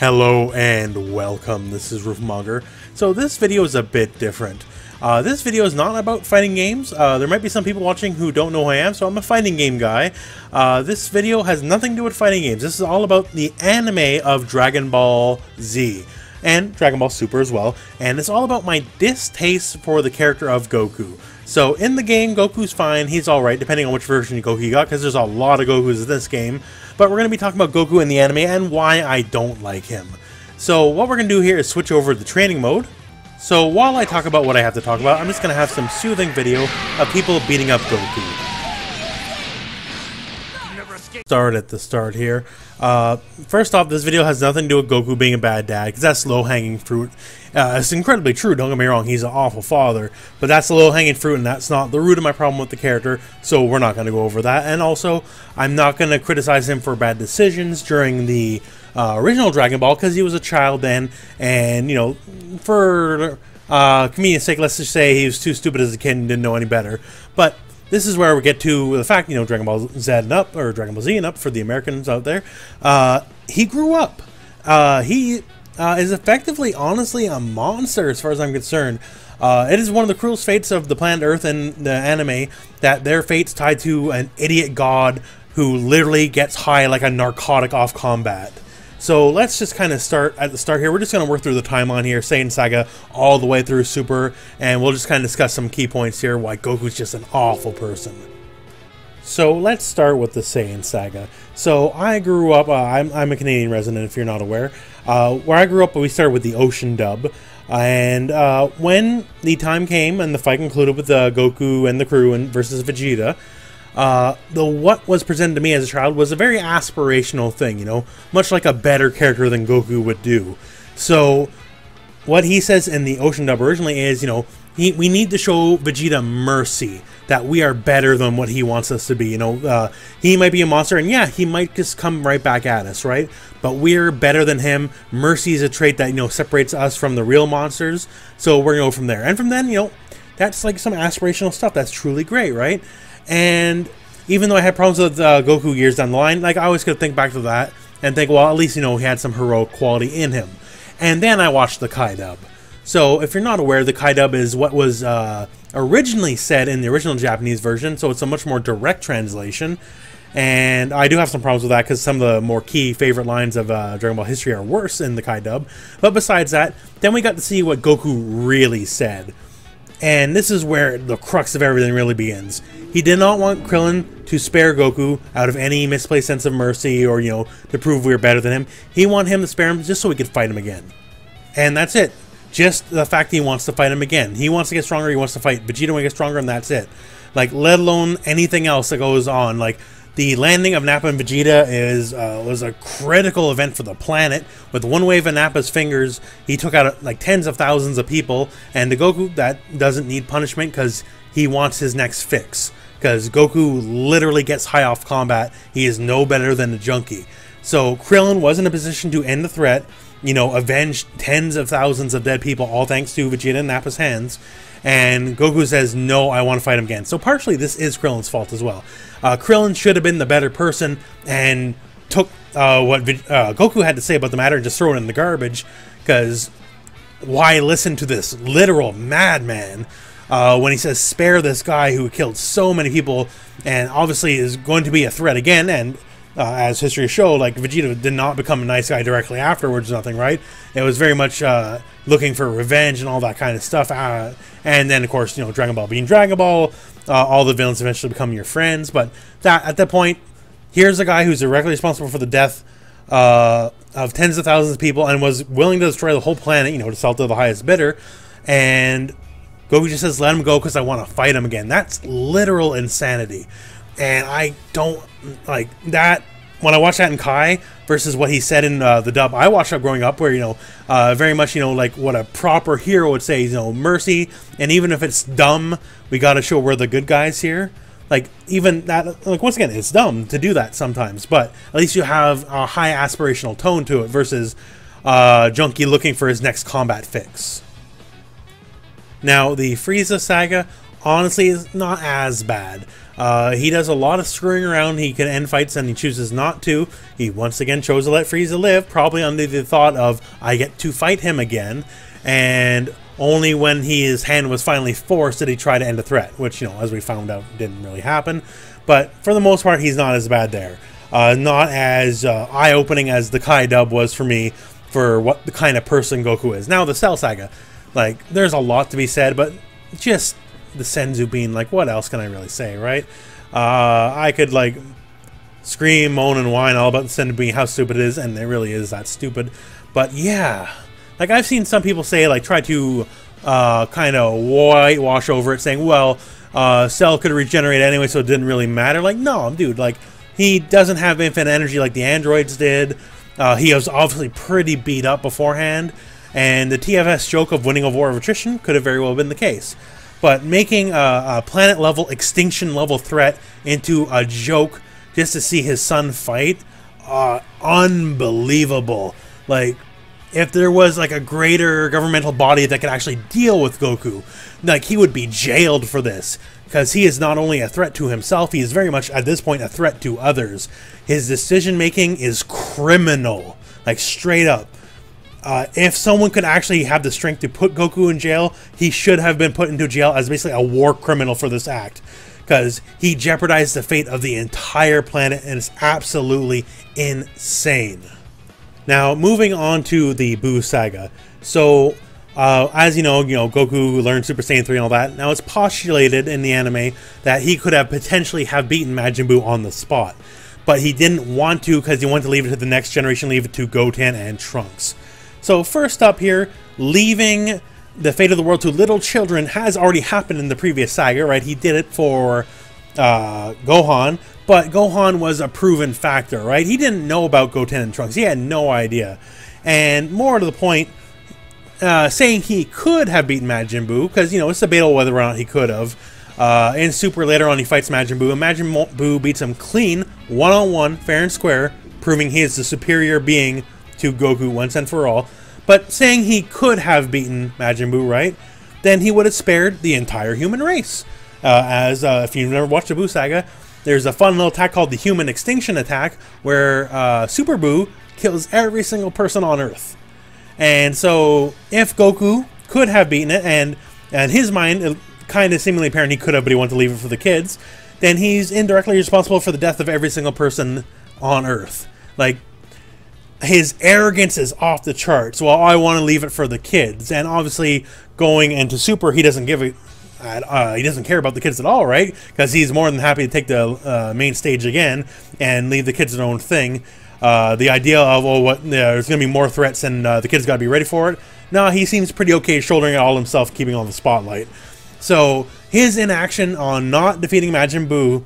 Hello and welcome, this is rooflemonger. So this video is a bit different. This video is not about fighting games. There might be some people watching who don't know who I am, so I'm a fighting game guy. This video has nothing to do with fighting games. This is all about the anime of Dragon Ball Z and Dragon Ball Super as well, and it's all about my distaste for the character of Goku. So in the game, Goku's fine, he's alright, depending on which version of Goku you got, because there's a lot of Gokus in this game. But we're going to be talking about Goku in the anime and why I don't like him. So what we're going to do here is switch over to the training mode. So while I talk about what I have to talk about, I'm just going to have some soothing video of people beating up Goku. Start at the start here. First off, this video has nothing to do with Goku being a bad dad, because that's low-hanging fruit. It's incredibly true, don't get me wrong, he's an awful father, but that's the low-hanging fruit, and that's not the root of my problem with the character, so we're not going to go over that. And also, I'm not going to criticize him for bad decisions during the original Dragon Ball, because he was a child then, and, you know, for convenience sake, let's just say he was too stupid as a kid and didn't know any better. But this is where we get to the fact, you know, Dragon Ball Z and up, or Dragon Ball Z and up for the Americans out there. He grew up. He is effectively, honestly, a monster as far as I'm concerned. It is one of the cruelest fates of the planet Earth in the anime that their fate's tied to an idiot god who literally gets high like a narcotic off combat. So let's just kind of start at the start here. We're just going to work through the timeline here, Saiyan Saga all the way through Super, and we'll just kind of discuss some key points here, why Goku's just an awful person. So let's start with the Saiyan Saga. So I grew up, I'm a Canadian resident if you're not aware. Where I grew up, we started with the Ocean dub. And when the time came and the fight concluded with Goku and the crew and versus Vegeta, what was presented to me as a child was a very aspirational thing, you know, much like a better character than Goku would do. So what he says in the Ocean dub originally is, you know, we need to show Vegeta mercy, that we are better than what he wants us to be. You know, he might be a monster, and yeah, he might just come right back at us, right? But we're better than him. Mercy is a trait that, you know, separates us from the real monsters, so we're gonna go from there. And from then, you know, that's like some aspirational stuff. That's truly great, right? And even though I had problems with Goku years down the line, like, I always could think back to that and think, well, at least, you know, he had some heroic quality in him. And then I watched the Kai dub. So if you're not aware, the Kai dub is what was originally said in the original Japanese version, so it's a much more direct translation. And I do have some problems with that because some of the more key favorite lines of Dragon Ball history are worse in the Kai dub. But besides that, then we got to see what Goku really said. And this is where the crux of everything really begins. He did not want Krillin to spare Goku out of any misplaced sense of mercy or, you know, to prove we were better than him. He wanted him to spare him just so he could fight him again. And that's it. Just the fact that he wants to fight him again. He wants to get stronger, he wants to fight Vegeta when he gets stronger, and that's it. Like, let alone anything else that goes on. Like, the landing of Nappa and Vegeta was a critical event for the planet. With one wave of Nappa's fingers, he took out like tens of thousands of people. And the Goku, that doesn't need punishment because he wants his next fix. Because Goku literally gets high off combat. He is no better than a junkie. So Krillin was in a position to end the threat, you know, avenge tens of thousands of dead people, all thanks to Vegeta and Nappa's hands. And Goku says, no, I want to fight him again. So partially this is Krillin's fault as well. Krillin should have been the better person and took what Goku had to say about the matter and just throw it in the garbage. Because why listen to this literal madman when he says spare this guy who killed so many people and obviously is going to be a threat again. And as history showed, like, Vegeta did not become a nice guy directly afterwards, nothing, right? It was very much looking for revenge and all that kind of stuff. And then, of course, you know, Dragon Ball being Dragon Ball, all the villains eventually become your friends. But that at that point, here's a guy who's directly responsible for the death of tens of thousands of people and was willing to destroy the whole planet, you know, to sell to the highest bidder. And Goku just says, let him go because I want to fight him again. That's literal insanity. And I don't like that. When I watched that in Kai versus what he said in the dub I watched up growing up, where, you know, very much, you know, like what a proper hero would say, you know, mercy, and even if it's dumb, we got to show we're the good guys here. Like, even that, like, once again, it's dumb to do that sometimes, but at least you have a high aspirational tone to it versus Junkie looking for his next combat fix. Now, the Frieza Saga honestly is not as bad. He does a lot of screwing around. He can end fights and he chooses not to. He once again chose to let Frieza live, probably under the thought of, I get to fight him again. And only when his hand was finally forced did he try to end the threat, which, you know, as we found out, didn't really happen. But for the most part, he's not as bad there. Not as eye-opening as the Kai dub was for me for what the kind of person Goku is. Now, the Cell Saga, like, there's a lot to be said, but just the Senzu being, like, what else can I really say, right? I could, like, scream, moan, and whine all about the Senzu being how stupid it is, and it really is that stupid. But, yeah. Like, I've seen some people say, like, try to kind of whitewash over it, saying, well, Cell could regenerate anyway, so it didn't really matter. Like, no, dude, like, he doesn't have infinite energy like the androids did. He was obviously pretty beat up beforehand, and the TFS joke of winning a war of attrition could have very well been the case. But making a planet-level, extinction-level threat into a joke just to see his son fight, unbelievable. Like, if there was, like, a greater governmental body that could actually deal with Goku, like, he would be jailed for this. Because he is not only a threat to himself, he is very much, at this point, a threat to others. His decision-making is criminal. Like, straight up. If someone could actually have the strength to put Goku in jail, he should have been put into jail as basically a war criminal for this act. Because he jeopardized the fate of the entire planet, and it's absolutely insane. Now, moving on to the Buu Saga. So, as you know, Goku learned Super Saiyan 3 and all that. Now, it's postulated in the anime that he could have potentially have beaten Majin Buu on the spot. But he didn't want to because he wanted to leave it to the next generation, leave it to Goten and Trunks. So first up here, leaving the fate of the world to little children has already happened in the previous saga, right? He did it for Gohan, but Gohan was a proven factor, right? He didn't know about Goten and Trunks. He had no idea. And more to the point, saying he could have beaten Majin Buu, because, you know, it's debatable whether or not he could have. In Super, later on, he fights Majin Buu, and Majin Buu beats him clean, one-on-one, fair and square, proving he is the superior being to Goku once and for all. But saying he could have beaten Majin Buu, right, then he would have spared the entire human race. If you've never watched the Buu Saga, there's a fun little attack called the Human Extinction Attack, where Super Buu kills every single person on Earth. And so, if Goku could have beaten it, and in his mind, it kind of seemingly apparent he could have, but he wanted to leave it for the kids, then he's indirectly responsible for the death of every single person on Earth. Like, his arrogance is off the charts. Well, I want to leave it for the kids. And obviously, going into Super, he doesn't give it. He doesn't care about the kids at all, right? Because he's more than happy to take the main stage again and leave the kids their own thing. The idea of, oh, there's going to be more threats and the kids got to be ready for it. No, he seems pretty okay shouldering it all himself, keeping on the spotlight. So his inaction on not defeating Majin Buu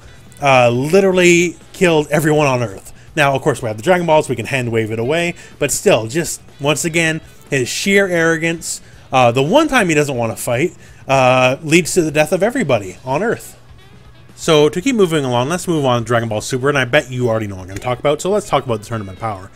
literally killed everyone on Earth. Now, of course, we have the Dragon Balls, we can hand wave it away, but still, just, once again, his sheer arrogance, the one time he doesn't want to fight, leads to the death of everybody on Earth. So, to keep moving along, let's move on to Dragon Ball Super, and I bet you already know what I'm going to talk about, so let's talk about the Tournament of Power.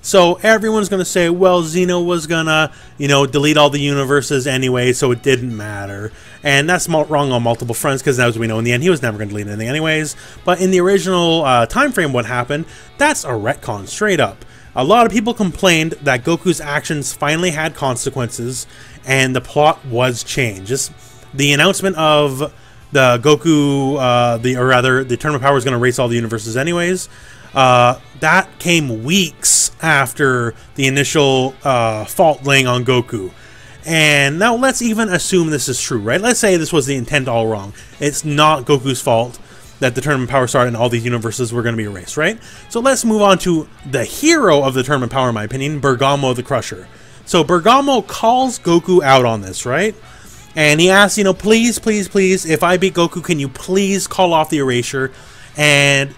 So, everyone's going to say, well, Xeno was going to, delete all the universes anyway, so it didn't matter. And that's wrong on multiple fronts, because as we know, in the end, he was never going to delete anything anyways. But in the original time frame, what happened, that's a retcon, straight up. A lot of people complained that Goku's actions finally had consequences, and the plot was changed. Just the announcement of the Goku, the Tournament of Power is going to erase all the universes anyways. That came weeks after the initial fault laying on Goku. And now let's even assume this is true, right? Let's say this was the intent all wrong. It's not Goku's fault that the Tournament of Power started and all these universes were going to be erased, right? So let's move on to the hero of the Tournament of Power, in my opinion, Bergamo the Crusher. So Bergamo calls Goku out on this, right? And he asks, please, please, please, if I beat Goku, can you please call off the erasure? And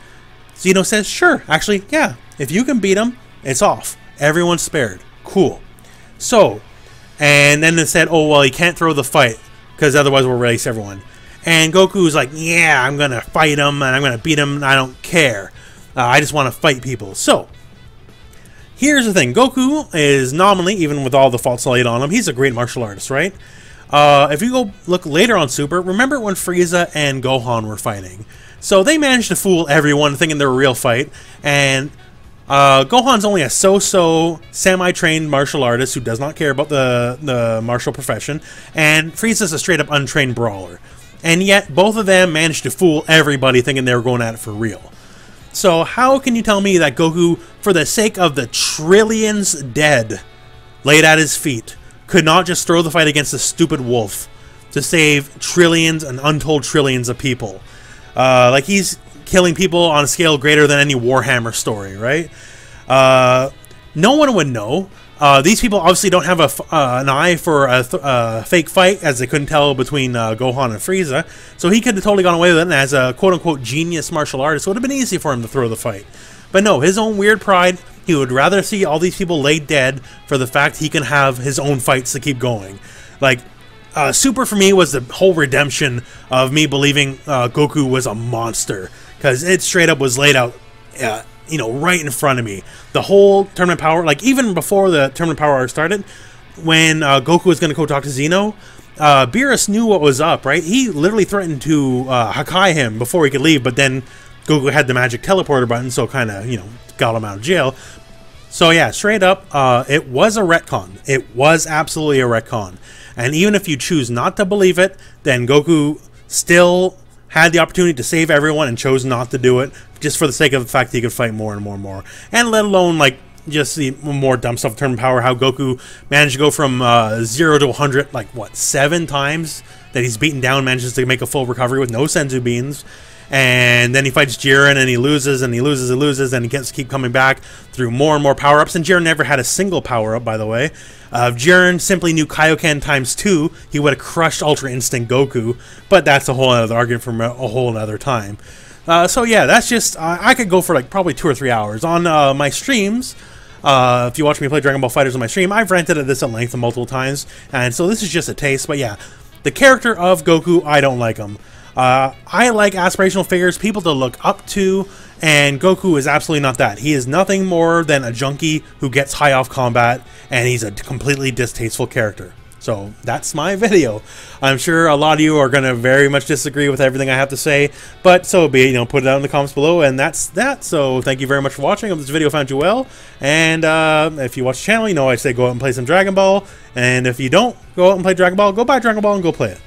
Xeno says, sure, actually, yeah, if you can beat him, it's off. Everyone's spared. Cool. So, and then it said, oh, well, he can't throw the fight, because otherwise we'll erase everyone. And Goku's like, yeah, I'm going to fight him, and I'm going to beat him, and I don't care. I just want to fight people. So, here's the thing. Goku is nominally, even with all the faults laid on him, he's a great martial artist, right? If you go look later on Super, remember when Frieza and Gohan were fighting? So they managed to fool everyone thinking they're a real fight, and Gohan's only a so-so semi-trained martial artist who does not care about the martial profession, and Frieza's a straight-up untrained brawler. And yet, both of them managed to fool everybody thinking they were going at it for real. So how can you tell me that Goku, for the sake of the trillions dead laid at his feet, could not just throw the fight against the stupid wolf to save trillions and untold trillions of people? Like he's killing people on a scale greater than any Warhammer story, right? No one would know. These people obviously don't have an eye for a fake fight, as they couldn't tell between Gohan and Frieza. So he could have totally gone away with it, and as a quote-unquote genius martial artist, it would have been easy for him to throw the fight. But no, his own weird pride, he would rather see all these people laid dead for the fact he can have his own fights to keep going. Like, Super for me was the whole redemption of me believing Goku was a monster, because it straight up was laid out, you know, right in front of me. The whole Tournament Power, like even before the Tournament Power arc started, when Goku was going to go talk to Zeno, Beerus knew what was up, right? He literally threatened to Hakai him before he could leave, but then Goku had the magic teleporter button, so kind of, you know, got him out of jail. So yeah, straight up, it was a retcon. It was absolutely a retcon. And even if you choose not to believe it, then Goku still had the opportunity to save everyone and chose not to do it, just for the sake of the fact that he could fight more and more and more. And let alone, like, just the more dumb stuff in Tournament Power, how Goku managed to go from 0 to 100, like, what, 7 times that he's beaten down, manages to make a full recovery with no Senzu beans. And then he fights Jiren, and he loses, and he loses, and loses, and he gets to keep coming back through more and more power-ups. And Jiren never had a single power-up, by the way. If Jiren simply knew Kaioken times 2, he would have crushed Ultra Instinct Goku. But that's a whole other argument from a whole other time. So yeah, that's just... I could go for like probably 2 or 3 hours. On my streams, if you watch me play Dragon Ball FighterZ on my stream, I've ranted at this at length multiple times. And so this is just a taste. But yeah, the character of Goku, I don't like him. I like aspirational figures, people to look up to, and Goku is absolutely not that. He is nothing more than a junkie who gets high off combat, and he's a completely distasteful character. So that's my video. I'm sure a lot of you are going to very much disagree with everything I have to say, but so be it. You know, put it out in the comments below, and that's that. So thank you very much for watching. I hope this video found you well, and if you watch the channel, you know I say go out and play some Dragon Ball, and if you don't go out and play Dragon Ball, go buy Dragon Ball and go play it.